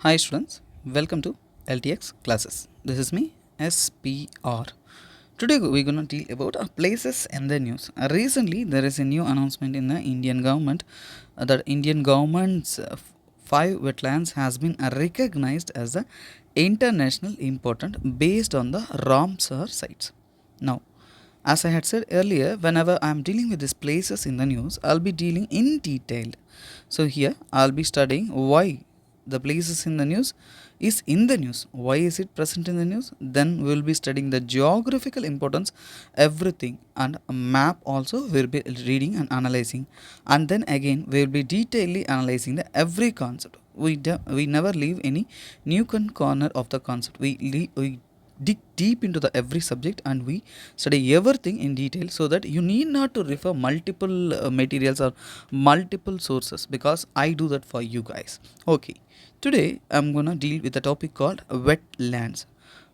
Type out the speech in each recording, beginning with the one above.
Hi students, welcome to LTX classes. This is me SPR. Today we're going to deal about places in the news. Recently there is a new announcement in the Indian government that Indian government's five wetlands has been recognized as the international important based on the Ramsar sites. Now, as I had said earlier, whenever I am dealing with these places in the news, I'll be dealing in detail. So here I'll be studying why the places in the news is in the news. Why is it present in the news? Then we will be studying the geographical importance, everything, and a map also we'll be reading and analyzing. And then again we will be detailedly analyzing the every concept. We never leave any corner of the concept. We dig deep into the every subject and we study everything in detail so that you need not to refer multiple materials or multiple sources, because I do that for you guys. Okay, today I'm gonna deal with a topic called wetlands.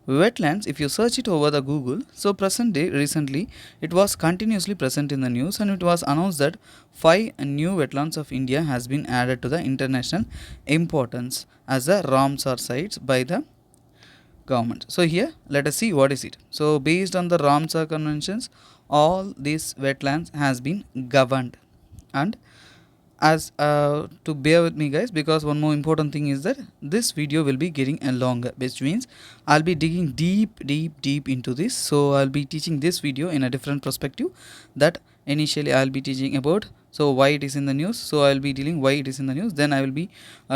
Wetlands, if you search it over the Google, so present day recently it was continuously present in the news, and it was announced that five new wetlands of India has been added to the international importance as a Ramsar sites by the government. So here let us see what is it. So based on the Ramsar conventions, all these wetlands has been governed. And as to bear with me guys, because one more important thing is that this video will be getting a longer, which means I'll be digging deep into this. So I'll be teaching this video in a different perspective that initially I'll be teaching about so why it is in the news. So I'll be dealing why it is in the news, then I will be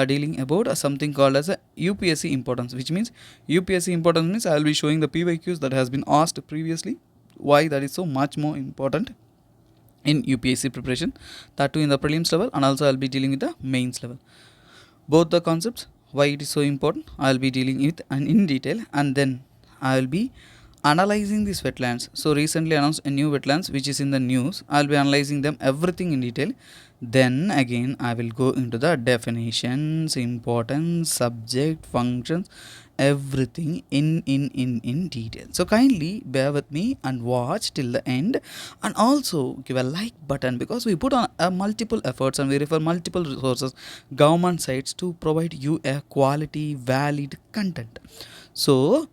dealing about something called as a UPSC importance, which means UPSC importance means I'll be showing the PYQs that has been asked previously, why that is so much more important in UPSC preparation, that too in the prelims level, and also I'll be dealing with the mains level. Both the concepts, why it is so important, I'll be dealing with and in detail, and then I'll be analyzing these wetlands. So recently announced a new wetlands which is in the news. I'll be analyzing them everything in detail. Then again I will go into the definitions, importance, subject, functions, everything in detail. So kindly bear with me and watch till the end, and also give a like button, because we put on multiple efforts and we refer multiple resources, government sites, to provide you a quality valid content. So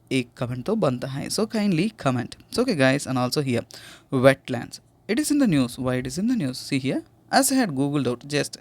एक comment तो बनता है, so kindly comment. So okay guys, and also here wetlands, it is in the news. Why it is in the news? See here, as I had googled out just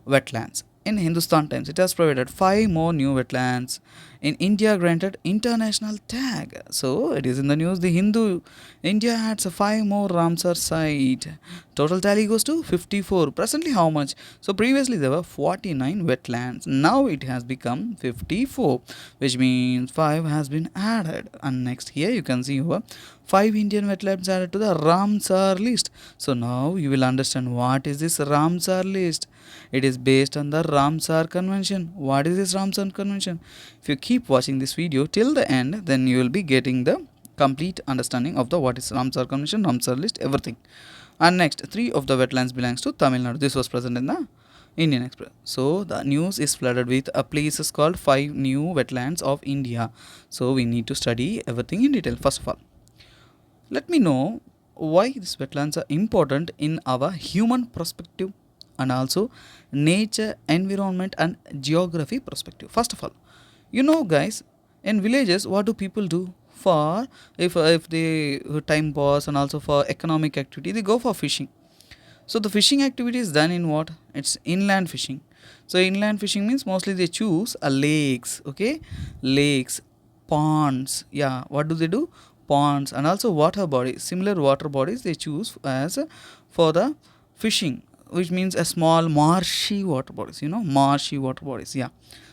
wetlands. In Hindustan Times, it has provided 5 more new wetlands in India granted international tag. So it is in the news. The Hindu India adds 5 more Ramsar site. Total tally goes to 54. Presently, how much? So previously there were 49 wetlands. Now it has become 54, which means 5 has been added. And next here you can see over 5 Indian wetlands added to the Ramsar list. So now you will understand what is this Ramsar list. It is based on the Ramsar Convention. What is this Ramsar Convention? If you keep watching this video till the end, then you will be getting the complete understanding of the what is Ramsar Convention, Ramsar list, everything. And next, 3 of the wetlands belongs to Tamil Nadu. This was present in the Indian Express. So the news is flooded with places called 5 new wetlands of India. So we need to study everything in detail. First of all, let me know why these wetlands are important in our human perspective and also nature, environment and geography perspective. First of all, you know guys, in villages what do people do for if they time pass and also for economic activity, they go for fishing. So the fishing activity is done in what? It's inland fishing. So inland fishing means mostly they choose lakes, okay? Lakes, ponds. Yeah, what do they do? Ponds and also water bodies. Similar water bodies they choose as for the fishing, which means a small marshy water bodies. You know, marshy water bodies. Yeah.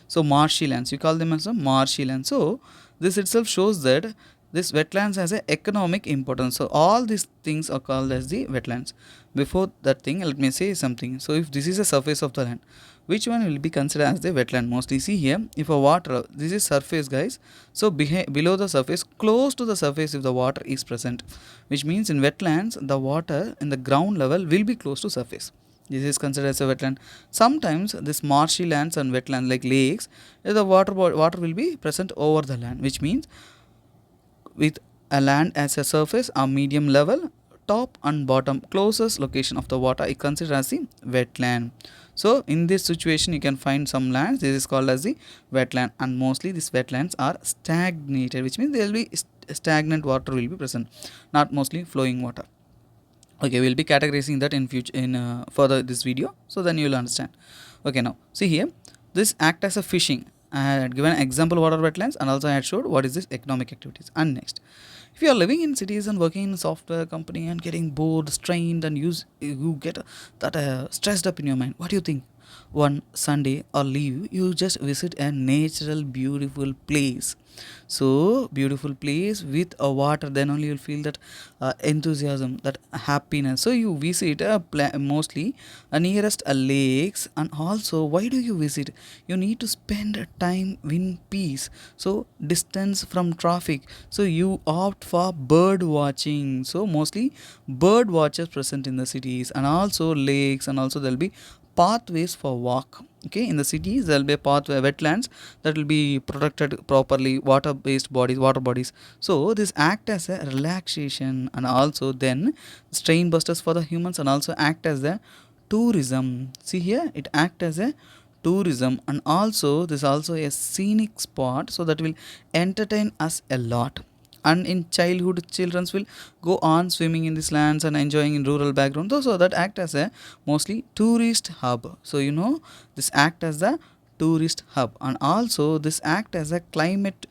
So marshy lands, you call them as a marshy land. So this itself shows that this wetlands has a economic importance. So all these things are called as the wetlands. Before that thing, let me say something. So if this is a surface of the land, which one will be considered as the wetland? Mostly see here, if a water, this is surface guys. So below the surface, close to the surface if the water is present, which means in wetlands the water in the ground level will be close to surface. This is considered as a wetland. Sometimes this marshy lands and wetlands like lakes, the water will be present over the land, which means with a land as a surface or medium level, top and bottom closest location of the water is considered as the wetland. So in this situation you can find some lands, this is called as the wetland, and mostly these wetlands are stagnated, which means there will be stagnant water will be present, not mostly flowing water. Okay, we'll be categorizing that in future in further this video, so then you'll understand. Okay, now see here, this act as a fishing. I had given an example water wetlands, and also I had showed what is this economic activities. And next, if you are living in cities and working in a software company and getting bored, strained, and you get that stressed up in your mind, what do you think? One Sunday or leave, you just visit a natural beautiful place, so beautiful place with a water, then only you'll feel that enthusiasm, that happiness. So you visit mostly nearest lakes. And also, why do you visit? You need to spend time in peace, so distance from traffic, so you opt for bird watching. So mostly bird watchers present in the cities, and also lakes, and also there'll be pathways for walk. Okay, in the cities there will be a pathway, wetlands that will be protected properly, water based bodies, water bodies. So this act as a relaxation, and also then strain busters for the humans, and also act as the tourism. See here, it act as a tourism, and also this also a scenic spot, so that will entertain us a lot. And in childhood, children will go on swimming in these lands and enjoying in rural background, so that act as a mostly tourist hub. So this act as the tourist hub, and also this act as a climate,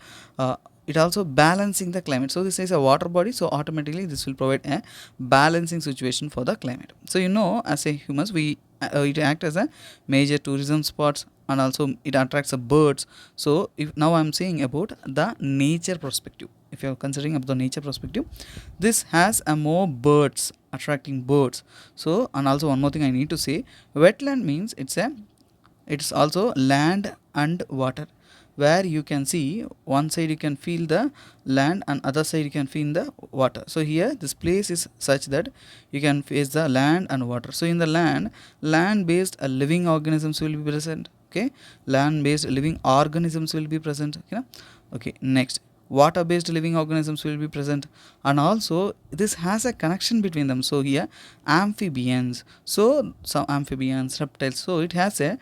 it also balancing the climate. So this is a water body, so automatically this will provide a balancing situation for the climate. So as a humans, we it act as a major tourism spots, and also it attracts the birds. So if now I'm saying about the nature perspective, if you're considering about the nature perspective, this has a more birds, attracting birds. So, and also one more thing I need to say, wetland means it's also land and water, where you can see one side you can feel the land, and other side you can feel the water. So here this place is such that you can face the land and water. So in the land based living organisms will be present. Okay, land based living organisms will be present. Okay, next, water based living organisms will be present, and also this has a connection between them. So here amphibians, so some amphibians, reptiles, so it has a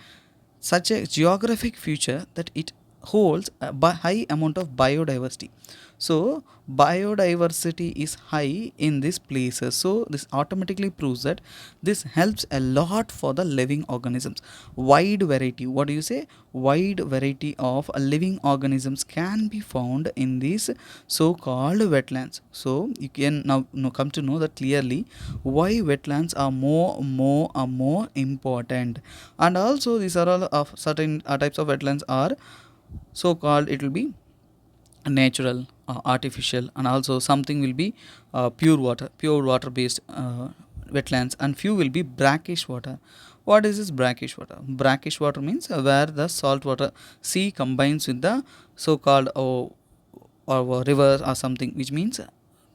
such a geographic feature that it holds a high amount of biodiversity. So biodiversity is high in these places, so this automatically proves that this helps a lot for the living organisms. Wide variety, what do you say, wide variety of living organisms can be found in these so called wetlands. So you can now come to know that clearly why wetlands are more important. And also these are all of certain types of wetlands are so called, it will be natural, artificial, and also something will be pure water based wetlands, and few will be brackish water. What is this brackish water? Brackish water means where the salt water sea combines with the so called or river or something, which means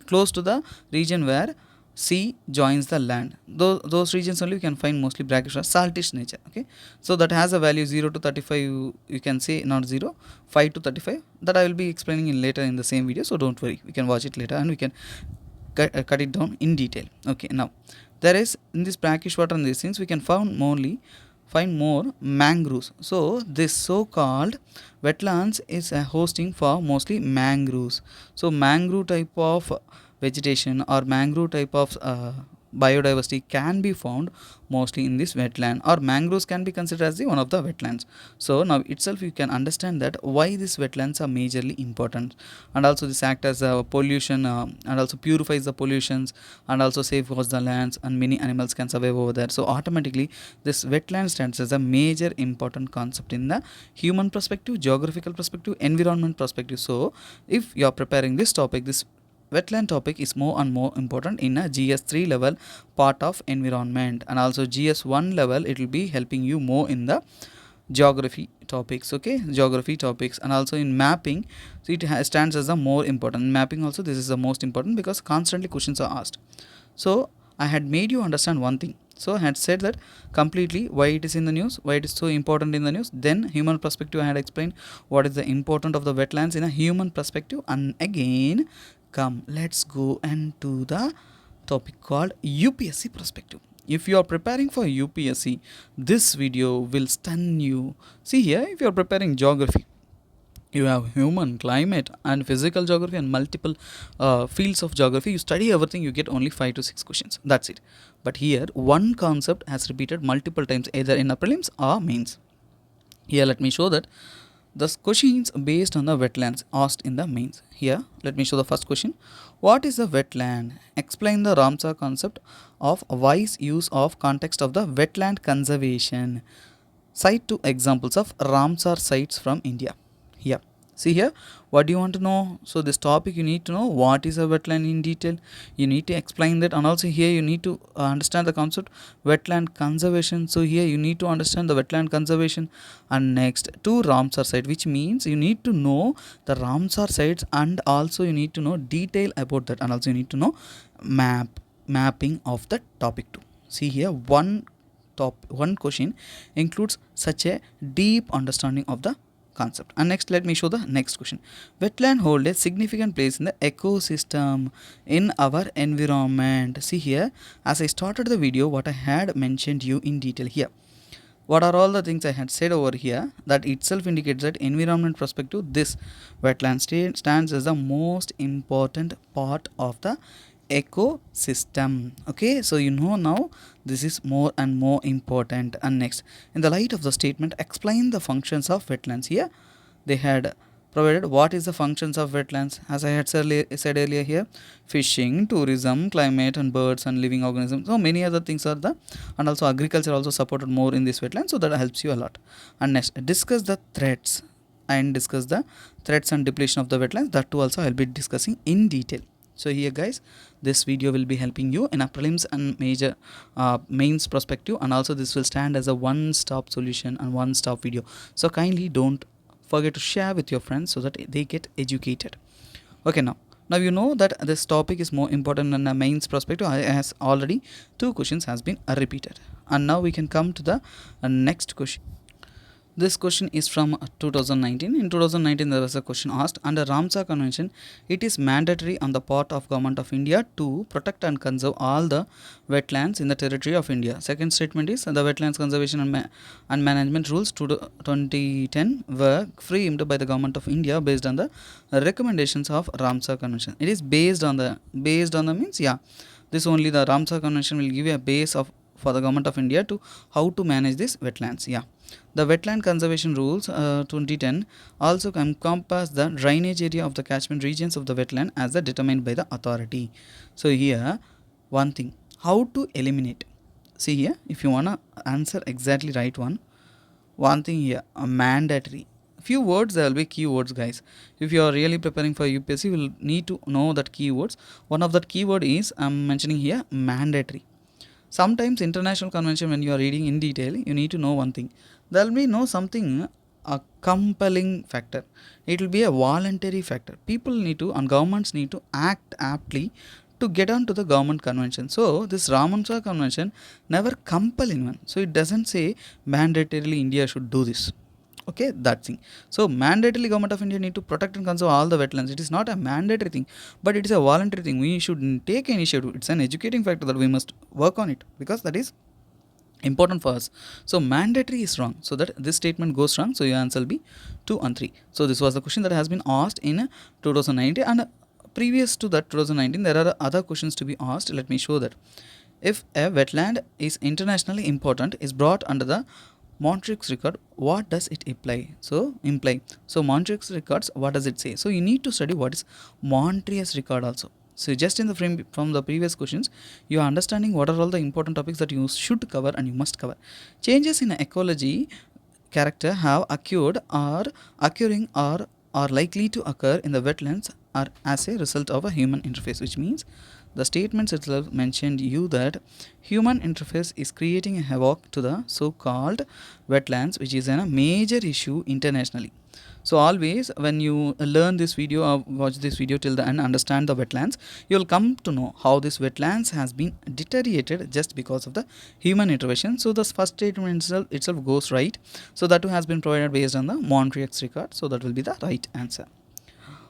close to the region where sea joins the land. Those regions only you can find mostly brackish or saltish nature. Okay, so that has a value 0 to 35, you can say, not 0, 5 to 35, that I will be explaining in later in the same video, so don't worry, we can watch it later and we can cut it down in detail. Okay, now there is in this brackish water and these things we can find more mangroves. So this so called wetlands is a hosting for mostly mangroves. So mangrove type of vegetation or mangrove type of biodiversity can be found mostly in this wetland, or mangroves can be considered as the one of the wetlands. So now itself you can understand that why these wetlands are majorly important, and also this act as a pollution and also purifies the pollutions, and also safeguards the lands, and many animals can survive over there. So automatically this wetland stands as a major important concept in the human perspective, geographical perspective, environment perspective. So if you are preparing this topic, this wetland topic is more and more important in a GS3 level part of environment, and also GS1 level it will be helping you more in the geography topics. Okay, geography topics, and also in mapping, so it stands as the more important. In mapping also this is the most important because constantly questions are asked. So I had made you understand one thing. So I had said that completely why it is in the news, why it is so important in the news. Then human perspective I had explained what is the importance of the wetlands in a human perspective. And again, come, let's go into the topic called UPSC perspective. If you are preparing for UPSC, this video will stun you. See here, if you are preparing geography, you have human, climate, and physical geography, and multiple fields of geography. You study everything, you get only 5 to 6 questions. That's it. But here, one concept has repeated multiple times, either in a prelims or mains. Here, let me show that the questions based on the wetlands asked in the mains. Here, let me show the first question. What is a wetland? Explain the Ramsar concept of wise use of context of the wetland conservation. Cite 2 examples of Ramsar sites from India. Here, see here, what do you want to know? So this topic, you need to know what is a wetland in detail. You need to explain that, and also here you need to understand the concept wetland conservation. So here you need to understand the wetland conservation, and next 2 Ramsar site, which means you need to know the Ramsar sites, and also you need to know detail about that, and also you need to know mapping of the topic too. See here, one question includes such a deep understanding of the concept. And next, let me show the next question. Wetland hold a significant place in the ecosystem in our environment. See here, as I started the video, what I had mentioned you in detail here. What are all the things I had said over here? That itself indicates that environment perspective, this wetland stands as the most important part of the ecosystem. Okay, so you know now this is more and more important. And next, in the light of the statement, explain the functions of wetlands. Here they had provided what is the functions of wetlands. As I had said earlier here, fishing, tourism, climate, and birds and living organisms. So many other things are the, and also agriculture also supported more in this wetland, so that helps you a lot. And next, discuss the threats and depletion of the wetlands. That too also I'll be discussing in detail. So here guys, this video will be helping you in a prelims and major mains perspective, and also this will stand as a one-stop solution and one-stop video. So kindly don't forget to share with your friends so that they get educated. Okay, now you know that this topic is more important than a mains perspective, as already 2 questions has been repeated. And now we can come to the next question. This question is from 2019. In 2019, there was a question asked, under Ramsar Convention, it is mandatory on the part of Government of India to protect and conserve all the wetlands in the territory of India. Second statement is the Wetlands Conservation and Management Rules 2010 were framed by the Government of India based on the recommendations of Ramsar Convention. It is based on the means, yeah, this only the Ramsar Convention will give you a base for the Government of India to how to manage these wetlands. Yeah. The Wetland Conservation Rules 2010 also encompass the drainage area of the catchment regions of the wetland as determined by the authority. So here, one thing, how to eliminate. See here, if you want to answer exactly right one thing here, a mandatory. Few words, there will be keywords guys. If you are really preparing for UPSC, you will need to know that keywords. One of that keyword is, I'm mentioning here, mandatory. Sometimes international convention, when you are reading in detail, you need to know one thing. There will be something, a compelling factor. It will be a voluntary factor. People need to, and governments need to act aptly to get on to the government convention. So this Ramsar Convention never compel anyone. So it doesn't say mandatorily India should do this. Okay, that thing. So mandatorily Government of India need to protect and conserve all the wetlands. It is not a mandatory thing, but it is a voluntary thing. We should take initiative. It's an educating factor that we must work on it, because that is important for us. So mandatory is wrong, so that this statement goes wrong. So your answer will be 2 and 3. So this was the question that has been asked in 2019, and previous to that 2019 there are other questions to be asked. Let me show that. If a wetland is internationally important, is brought under the Montreux record, what does it imply? So Montreux records, what does it say? So you need to study what is Montreux record also. So just in the frame from the previous questions, you are understanding what are all the important topics that you should cover and you must cover. Changes in ecology character have occurred or occurring or are likely to occur in the wetlands are as a result of a human interface, which means the statements itself mentioned you that human interface is creating a havoc to the so-called wetlands, which is a major issue internationally. So always when you learn this video or watch this video till the end, understand the wetlands, you will come to know how this wetlands has been deteriorated just because of the human intervention. So the first statement itself goes right. So that too has been provided based on the Montreux record. So that will be the right answer.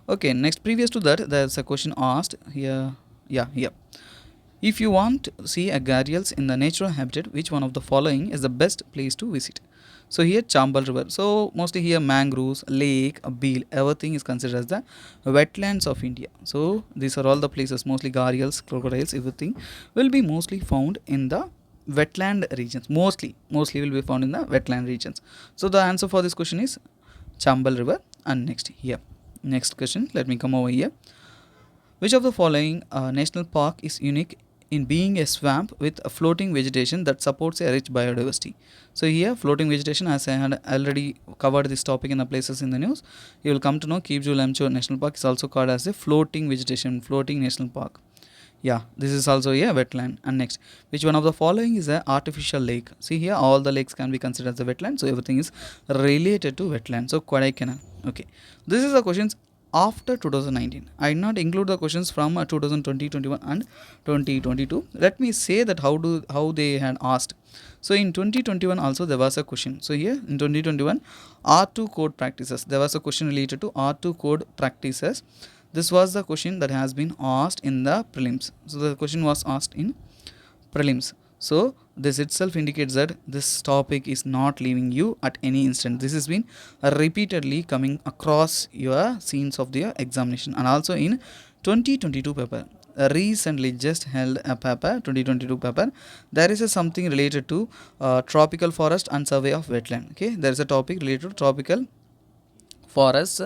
Okay, next, previous to that, there's a question asked here. Yeah, here. If you want to see a gharials in the natural habitat, which one of the following is the best place to visit? So here Chambal River. So mostly here mangroves, lake, a beel, everything is considered as the wetlands of India. So these are all the places, mostly gharials, crocodiles, everything will be mostly found in the wetland regions. Mostly will be found in the wetland regions. So the answer for this question is Chambal River. And next here, next question, let me come over here. Which of the following national park is unique in being a swamp with a floating vegetation that supports a rich biodiversity? So here floating vegetation, as I had already covered this topic in the places in the news, you will come to know Keep-Jool-Lemcho National Park is also called as a floating vegetation, floating national park. Yeah, this is also a wetland. And next, which one of the following is a artificial lake? See here, all the lakes can be considered as a wetland, so everything is related to wetland. So Kodaikanal. Okay, this is the questions after 2019. I did not include the questions from 2020, 21 and 2022. Let me say that how they had asked. So in 2021 also there was a question. So here in 2021 R2 code practices, there was a question related to R2 code practices. This was the question that has been asked in the prelims. So the question was asked in prelims. So this itself indicates that this topic is not leaving you at any instant. This has been repeatedly coming across your scenes of the examination. And also in 2022 paper, recently just held a paper, 2022 paper, there is a something related to tropical forest and survey of wetland. Okay, there is a topic related to tropical forests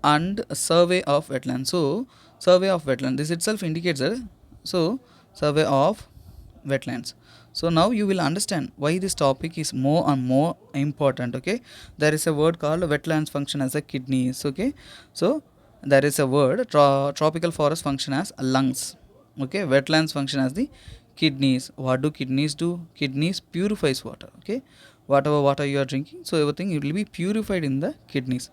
and survey of wetland. So survey of wetland, this itself indicates that, so survey of wetlands. So now you will understand why this topic is more and more important. Okay, there is a word called wetlands function as a kidneys. Okay, so there is a word tropical forest function as lungs. Okay, wetlands function as the kidneys. What do kidneys do? Kidneys purifies water. Okay, whatever water you are drinking, so everything it will be purified in the kidneys.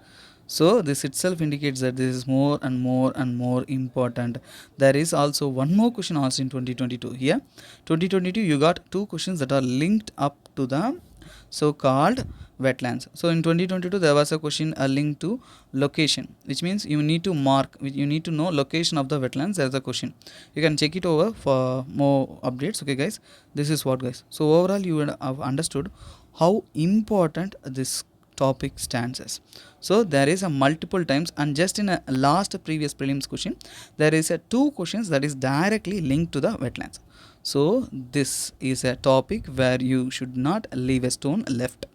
So this itself indicates that this is more and more and more important. There is also one more question asked in 2022. Here 2022 you got two questions that are linked up to the so called wetlands. So in 2022 there was a question linked to location, which means you need to mark, you need to know location of the wetlands. There is a question, you can check it over for more updates. Okay guys, this is what guys, so overall you would have understood how important this topic stands as. So there is a multiple times, and just in a last previous prelims question there is a two questions that is directly linked to the wetlands. So this is a topic where you should not leave a stone left.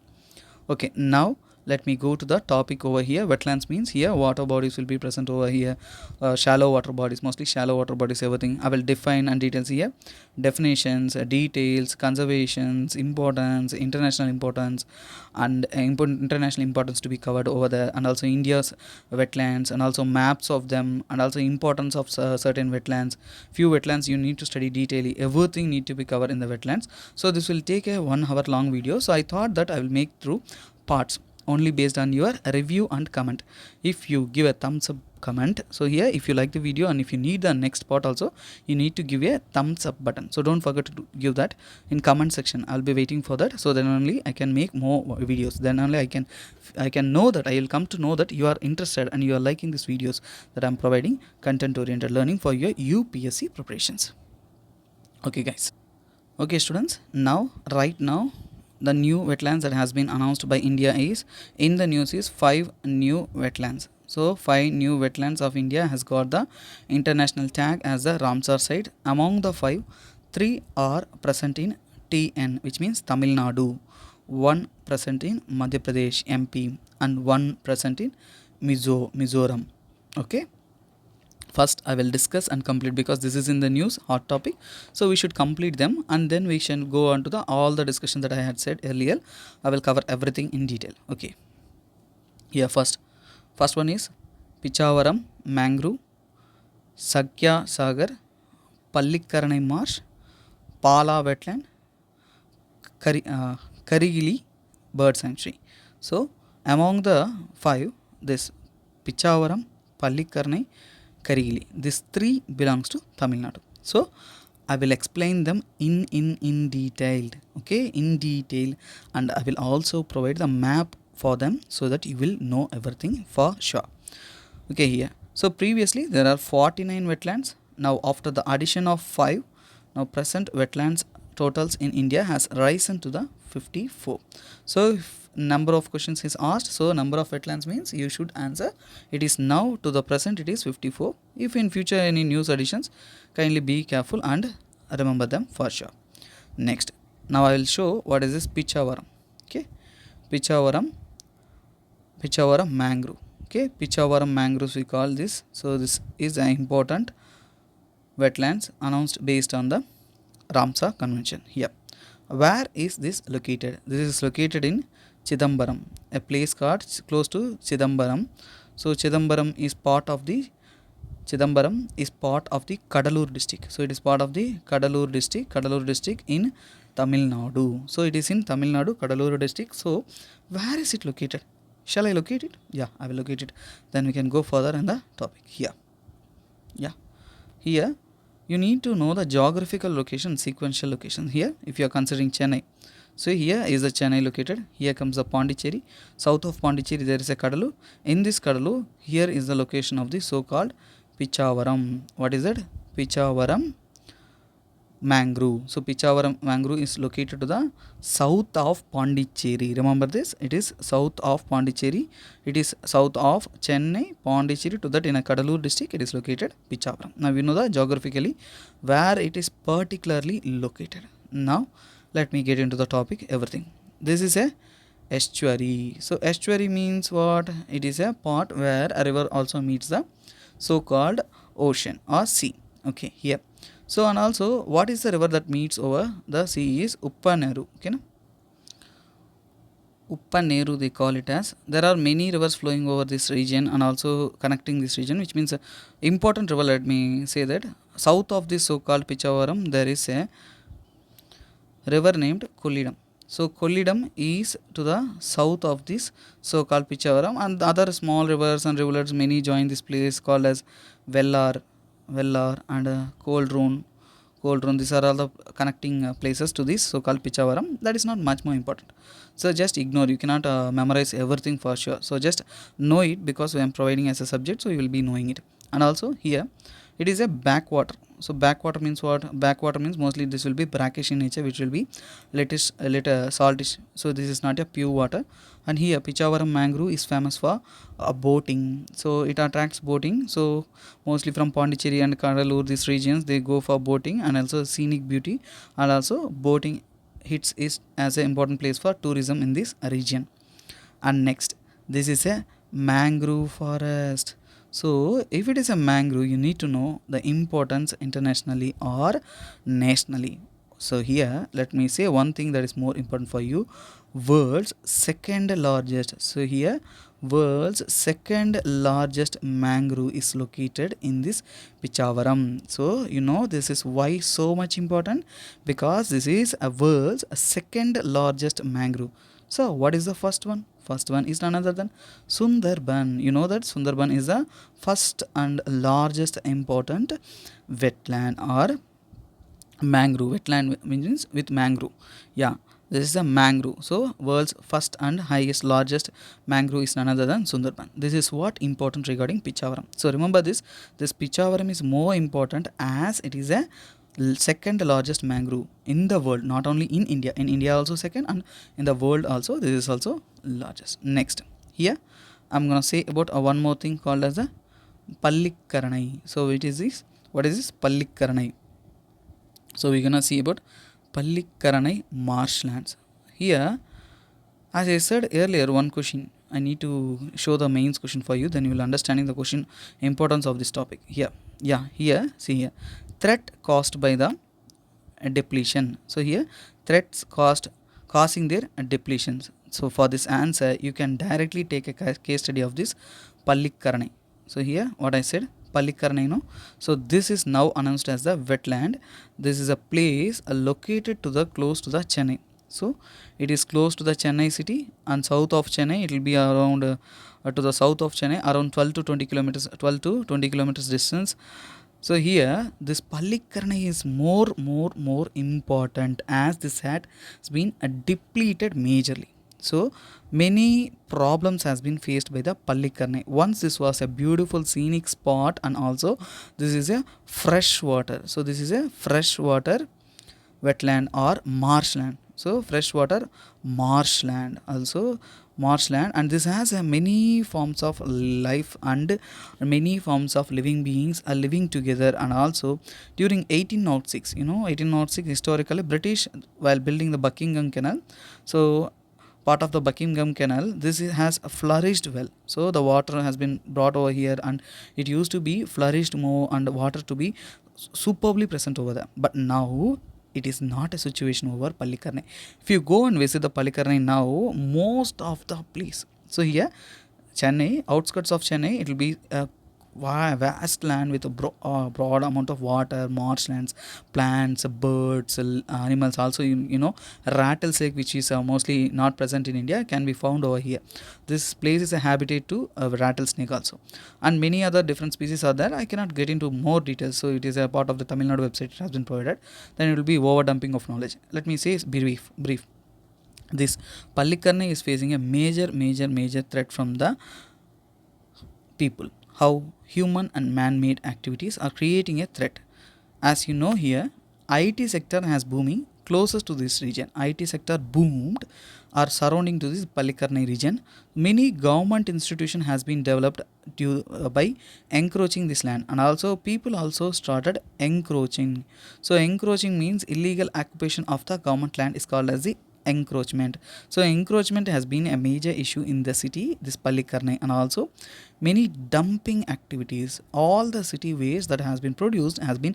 Okay, now let me go to the topic over here. Wetlands means here water bodies will be present over here, shallow water bodies, mostly shallow water bodies, everything I will define and details here, definitions, details, conservations, importance, international importance, and international importance to be covered over there, and also India's wetlands, and also maps of them, and also importance of certain wetlands. Few wetlands you need to study detailedly, everything need to be covered in the wetlands. So this will take a 1 hour long video, so I thought that I will make through parts only based on your review and comment. If you give a thumbs up comment, so here if you like the video and if you need the next part also, you need to give a thumbs up button. So don't forget to give that in comment section. I'll be waiting for that, so then only I can make more videos. Then only I can know that, I will come to know that you are interested and you are liking these videos that I'm providing content oriented learning for your UPSC preparations. Okay guys, okay students, now right now the new wetlands that has been announced by India is, in the news is 5 new wetlands. So 5 new wetlands of India has got the international tag as the ramsarsite. Among the 5, 3 are present in TN, which means Tamil Nadu, 1 present in Madhya Pradesh MP, and 1 present in Mizoram. Okay, first I will discuss and complete, because this is in the news hot topic, so we should complete them and then we shall go on to the all the discussion that I had said earlier. I will cover everything in detail. Okay, here first one is Pichavaram Mangrove, Sakya Sagar, Pallikarani Marsh, Paula Wetland, Karigili Bird Sanctuary. So among the 5, this Pichavaram, Pallikarani, Karigili, these 3 belongs to Tamil Nadu. So I will explain them in detail. Okay, in detail, and I will also provide the map for them so that you will know everything for sure. Okay, here, so previously there are 49 wetlands. Now after the addition of 5, Now present wetlands totals in India has risen to the 54. So if number of questions is asked, so number of wetlands means you should answer it is now to the present it is 54. If in future any news additions, kindly be careful and remember them for sure. Next, now I will show what is this Pichavaram. Okay, Pichavaram mangrove. Okay, Pichavaram mangroves we call this. So this is an important wetlands announced based on the Ramsar Convention. Here, where is this located? This is located in Chidambaram, a place called close to Chidambaram. So Chidambaram is part of the Kadalur district. So it is part of the Kadalur district in Tamil Nadu. So it is in Tamil Nadu, Kadalur district. So where is it located? Shall I locate it? Yeah, I will locate it. Then we can go further in the topic. Here. Yeah. Here you need to know the geographical location, sequential location. Here, if you are considering Chennai. So here is the Chennai located. Here comes the Pondicherry. South of Pondicherry there is a Kadalu. In this Kadalu, here is the location of the so-called Pichavaram. What is it? Pichavaram Mangrove. So Pichavaram Mangrove is located to the south of Pondicherry. Remember this? It is south of Pondicherry. It is south of Chennai, Pondicherry. To that in a Kadalur district, it is located Pichavaram. Now we know the geographically where it is particularly located. Now let me get into the topic. Everything. This is a estuary. So estuary means what? It is a part where a river also meets the so-called ocean or sea. Okay, here. So and also what is the river that meets over the sea is Uppaneru. Okay, no? Uppaneru they call it as. There are many rivers flowing over this region and also connecting this region, which means a important river. Let me say that south of this so-called Pichavaram there is a river named Kollidam. So Kollidam is to the south of this so-called Pichavaram, and the other small rivers and rivulets many join this place called as Vellar and Coldrone. These are all the connecting places to this so-called Pichavaram. That is not much more important. So just ignore. You cannot memorize everything for sure. So just know it because I am providing as a subject, so you will be knowing it. And also here, it is a backwater. So backwater means what? Backwater means mostly this will be brackish in nature, which will be little saltish. So this is not a pure water. And here Pichavaram mangrove is famous for boating. So it attracts boating. So mostly from Pondicherry and Kadalur, these regions they go for boating and also scenic beauty, and also boating hits is as an important place for tourism in this region. And next, this is a mangrove forest. So if it is a mangrove, you need to know the importance internationally or nationally. So here let me say one thing that is more important for you. World's second largest. So here world's second largest mangrove is located in this Pichavaram. So you know this is why so much important, because this is a world's second largest mangrove. So what is the first one? First one is none other than Sundarban. You know that Sundarban is the first and largest important wetland or mangrove. Wetland means with mangrove. Yeah, this is a mangrove. So world's first and highest largest mangrove is none other than Sundarban. This is what important regarding Pichavaram. So remember this Pichavaram is more important as it is a second largest mangrove in the world, not only in India also second, and in the world also this is also largest. Next, here I'm gonna say about one more thing called as the Pallikarani. So it is this, what is this Pallikarani? So we're gonna see about Pallikarani marshlands. Here, as I said earlier, one question I need to show the mains question for you, then you will understanding the question importance of this topic. Here, yeah, here, see here, threat caused by the depletion. So here, threats causing their depletions. So for this answer, you can directly take a case study of this Pallikarani. So here, what I said, Pallikarani, no. So this is now announced as the wetland. This is a place located to the close to the Chennai. So it is close to the Chennai city, and south of Chennai it will be around to the south of Chennai around 12 to 20 kilometers distance. So here this Pallikarani is more important as this has been depleted majorly. So many problems has been faced by the Pallikarani. Once this was a beautiful scenic spot, and also this is a fresh water. So this is a freshwater wetland or marshland. So freshwater marshland, also marshland, and this has many forms of life and many forms of living beings are living together. And also during 1806, 1806, historically British, while building the Buckingham Canal, so part of the Buckingham Canal, has flourished well. So the water has been brought over here, and it used to be flourished more, and water to be superbly present over there. But now it is not a situation over Pallikarani. If you go and visit the Pallikarani now, most of the place. So here, Chennai, outskirts of Chennai, it will be a vast land with a broad amount of water, marshlands, plants, birds, animals. Also, rattlesnake, which is mostly not present in India, can be found over here. This place is a habitat to rattlesnake also, and many other different species are there. I cannot get into more details, so it is a part of the Tamil Nadu website. It has been provided. Then it will be over dumping of knowledge. Let me say brief. This Pallikarani is facing a major threat from the people. How human and man-made activities are creating a threat. As you know here, IT sector has booming closest to this region. IT sector boomed are surrounding to this Pallikarani region. Many government institution has been developed by encroaching this land, and also people also started encroaching. So encroaching means illegal occupation of the government land is called as the encroachment. So encroachment has been a major issue in the city, this Pallikarani, and also many dumping activities. All the city waste that has been produced has been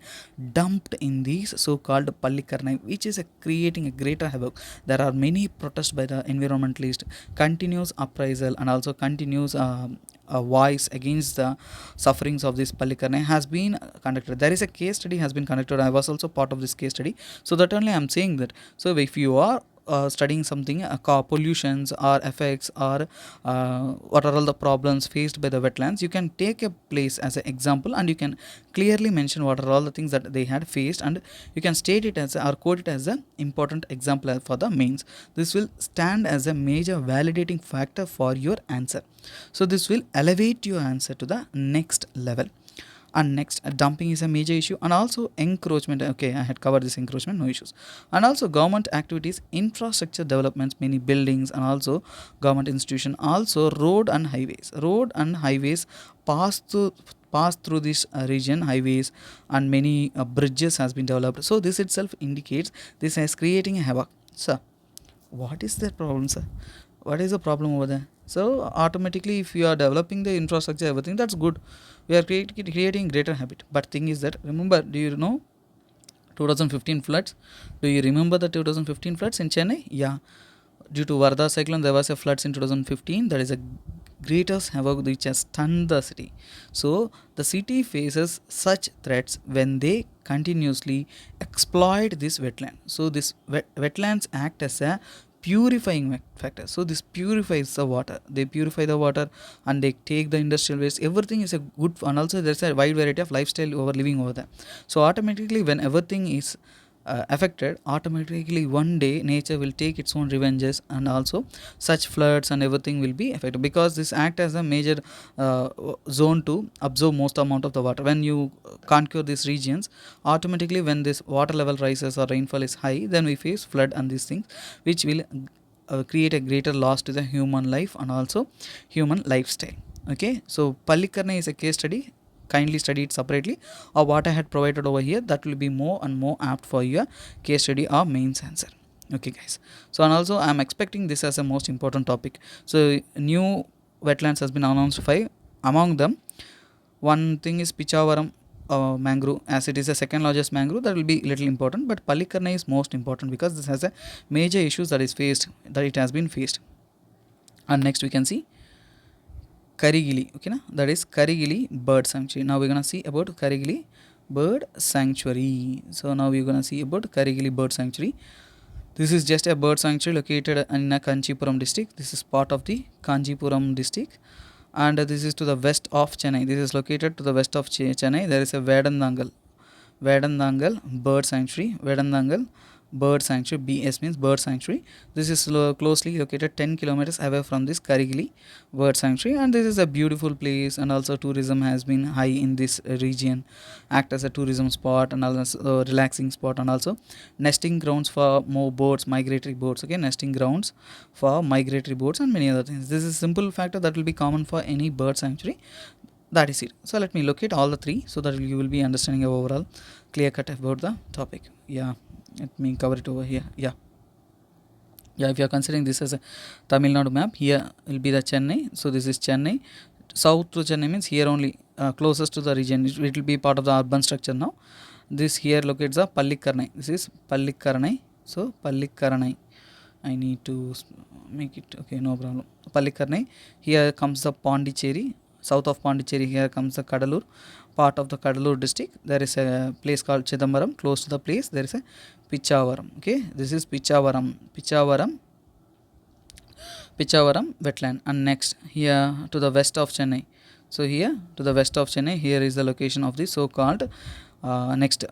dumped in these so-called Pallikarani, which is creating a greater havoc. There are many protests by the environmentalists, continuous appraisal, and also continuous a voice against the sufferings of this Pallikarani has been conducted. There is a case study has been conducted. I was also part of this case study, so that only I am saying that. So if you are studying something, pollutions or effects, or what are all the problems faced by the wetlands, you can take a place as an example, and you can clearly mention what are all the things that they had faced, and you can state it as or quote it as an important example for the mains. This will stand as a major validating factor for your answer. So this will elevate your answer to the next level. And next, dumping is a major issue, and also encroachment. Okay, I had covered this encroachment, no issues. And also government activities, infrastructure developments, many buildings, and also government institution, also road and highways pass through this region, highways and many bridges has been developed. So this itself indicates this is creating a havoc. Sir, what is the problem, sir? What is the problem over there? So automatically, if you are developing the infrastructure, everything, that's good. We are creating greater habit. But thing is that, remember, do you know 2015 floods? Do you remember the 2015 floods in Chennai? Yeah. Due to Varda cyclone, there was a floods in 2015. That is a greatest havoc which has stunned the city. So the city faces such threats when they continuously exploit this wetland. So this wetlands act as a purifying factor. So this purifies the water. They purify the water, and they take the industrial waste. Everything is a good, and also there's a wide variety of lifestyle over living over there. So automatically, when everything is affected, automatically one day nature will take its own revenges, and also such floods and everything will be affected, because this act as a major zone to absorb most amount of the water. When you conquer these regions, automatically when this water level rises or rainfall is high, then we face flood and these things, which will create a greater loss to the human life and also human lifestyle. Okay, so Pallikarani is a case study. Kindly study it separately, or what I had provided over here, that will be more and more apt for your case study or mains answer. Okay guys, so and also I am expecting this as a most important topic. So new wetlands has been announced 5. Among them, one thing is Pichavaram mangrove, as it is the second largest mangrove, that will be little important, but Pallikarani is most important because this has a major issues that it has been faced. And next we can see Karigili, okay na? That is Karigili Bird Sanctuary. Now we're gonna see about Karigili Bird Sanctuary. So now we're gonna see about Karigili Bird Sanctuary. This is just a bird sanctuary located in a Kanchipuram district. This is part of the Kanchipuram district, and this is to the west of Chennai. This is located to the west of Chennai. There is a Vedandangal Bird Sanctuary. Vedandangal bird sanctuary. BS means bird sanctuary. This is closely located 10 kilometers away from this Karigili bird sanctuary, and this is a beautiful place, and also tourism has been high in this region, act as a tourism spot and also relaxing spot, and also nesting grounds for more birds, migratory birds. Okay, nesting grounds for migratory birds and many other things. This is simple factor that will be common for any bird sanctuary. That is it. So let me locate all the three so that you will be understanding a overall clear cut about the topic. Yeah, let me cover it over here. Yeah, if you are considering this as a Tamil Nadu map, here will be the Chennai. So this is Chennai. South to Chennai means here only, closest to the region. It will be part of the urban structure now. This here locates the Pallikarani. This is Pallikarani. So Pallikarani, I need to make it okay, no problem. Pallikarani. Here comes the Pondicherry. South of Pondicherry, here comes the Kadalur, part of the Kadalur district. There is a place called Chidambaram. Close to the place, there is a Pichavaram. Okay, this is Pichavaram wetland. And next, here to the west of Chennai. So here to the west of Chennai, here is the location of the so-called next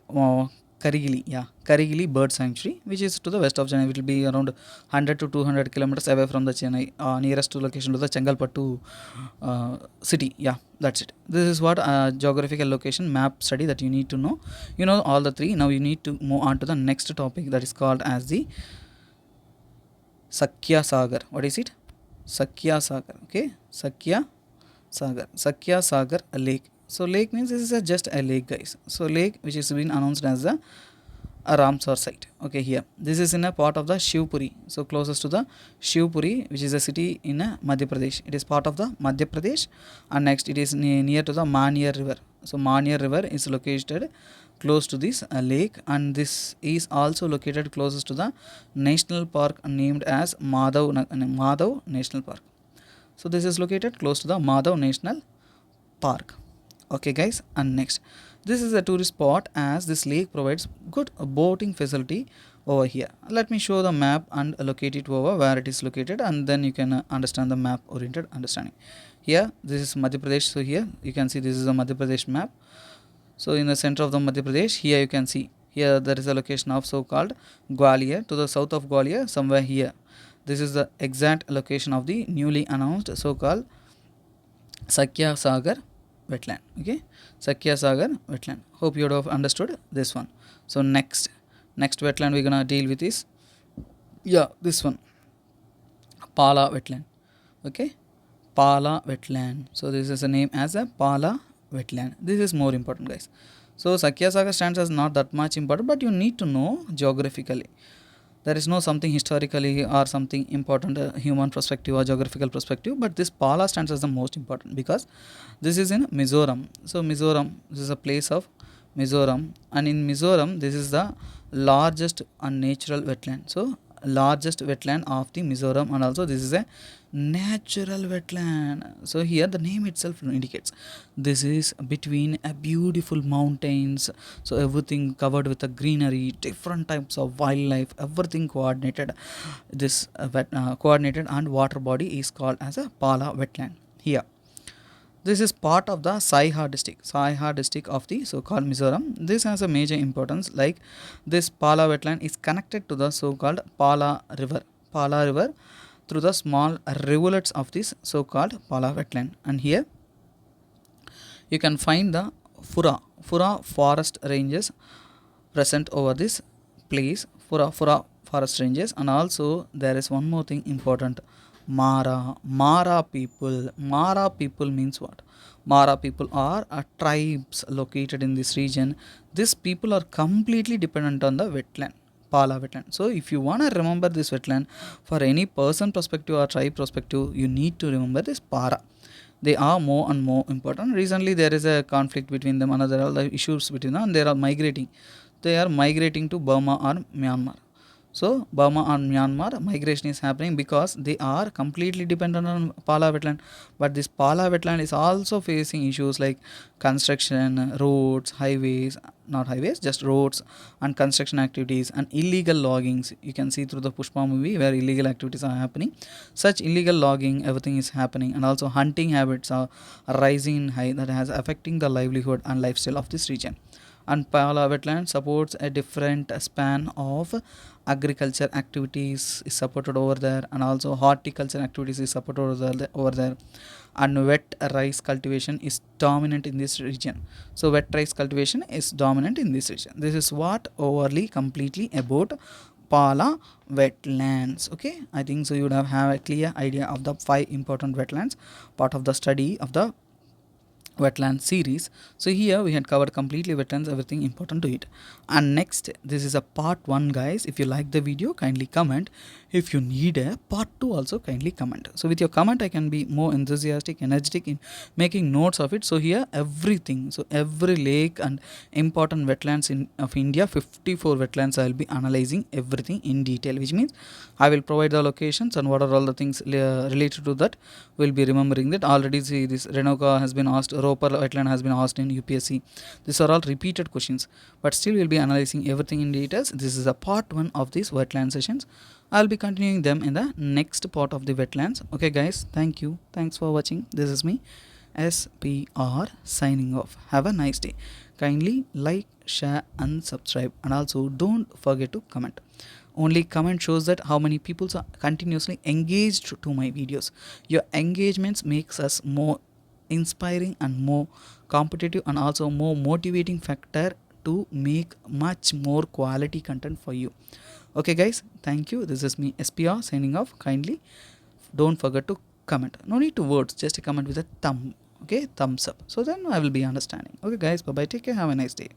Karigili bird sanctuary, which is to the west of Chennai. It will be around 100 to 200 kilometers away from the Chennai, nearest to location to the Chengalpattu city. Yeah, that's it. This is what geographical location map study that you need to know. You know all the three. Now you need to move on to the next topic, that is called as the Sakya Sagar. What is it? Sakya Sagar. Okay, Sakya Sagar lake. So lake means this is just a lake, guys. So lake which is been announced as a ramsarsite. Okay, here this is in a part of the Shivpuri. So closest to the Shivpuri, which is a city in Madhya Pradesh. It is part of the Madhya Pradesh, and next it is near to the Manya river. So Manya river is located close to this lake, and this is also located closest to the national park named as Madhav National Park. So this is located close to the Madhav National Park. Okay, guys, and next, this is a tourist spot as this lake provides good boating facility over here. Let me show the map and locate it over where it is located, and then you can understand the map oriented understanding. Here this is Madhya Pradesh. So here you can see this is a Madhya Pradesh map. So in the center of the Madhya Pradesh, here you can see here there is a location of so-called Gwalior. To the south of Gwalior, somewhere here, this is the exact location of the newly announced so-called Sakya Sagar wetland. Okay, Sakya Sagar wetland. Hope you would have understood this one. So next wetland we're gonna deal with is this one, Paula Wetland. Okay, Paula Wetland. So this is a name as a Paula Wetland. This is more important, guys. So Sakya Sagar stands as not that much important, but you need to know geographically. There is no something historically or something important human perspective or geographical perspective, but this Pala stands as the most important because this is in Mizoram. So Mizoram, this is a place of Mizoram, and in Mizoram this is the largest unnatural wetland. So largest wetland of the Mizoram, and also this is a natural wetland. So here the name itself indicates this is between a beautiful mountains, so everything covered with a greenery, different types of wildlife, everything coordinated. This coordinated and water body is called as a Pala wetland. Here this is part of the Saiha district of the so-called Mizoram. This has a major importance, like this Pala wetland is connected to the so-called Pala river through the small rivulets of this so-called Pala wetland. And here you can find the Fura forest ranges present over this place, Fura forest ranges. And also there is one more thing important, Mara people. Mara people means what? Mara people are tribes located in this region. These people are completely dependent on the wetland, Pala wetland. So if you want to remember this wetland for any person perspective or tribe perspective, you need to remember this Para. They are more and more important. Recently there is a conflict between them, and there are the issues between them, and they are migrating. They are migrating to Burma or Myanmar. So Burma and Myanmar migration is happening because they are completely dependent on Pala wetland. But this Pala wetland is also facing issues like construction, roads, highways, not highways, just roads, and construction activities and illegal loggings. You can see through the Pushpa movie where illegal activities are happening. Such illegal logging, everything is happening, and also hunting habits are rising in high, that has affecting the livelihood and lifestyle of this region. And Paula Wetland supports a different span of agriculture activities is supported over there, and also horticulture activities is supported over there. And wet rice cultivation is dominant in this region. So wet rice cultivation is dominant in this region. This is what overly completely about Pala wetlands. Okay, I think so you would have a clear idea of the 5 important wetlands, part of the study of the wetland series. So here we had covered completely wetlands, everything important to it. And next, this is a part 1, guys. If you like the video, kindly comment. If you need a part 2 also, kindly comment. So with your comment I can be more enthusiastic, energetic in making notes of it. So here everything, so every lake and important wetlands of India, 54 wetlands, I will be analyzing everything in detail, which means I will provide the locations and what are all the things related to that. We'll be remembering that. Already see this Renoka has been asked, Roper wetland has been asked in UPSC. These are all repeated questions, but still we'll be analyzing everything in details. This is a part 1 of these wetland sessions. I'll be continuing them in the next part of the wetlands. Okay guys, thank you. Thanks for watching. This is me, SPR, signing off. Have a nice day. Kindly like, share and subscribe, and also don't forget to comment. Only comment shows that how many people are continuously engaged to my videos. Your engagements makes us more inspiring and more competitive, and also more motivating factor to make much more quality content for you. Okay guys, thank you. This is me, SPR, signing off. Kindly don't forget to comment. No need to words, just a comment with a thumb. Okay, thumbs up, so then I will be understanding. Okay guys, bye bye, take care, have a nice day.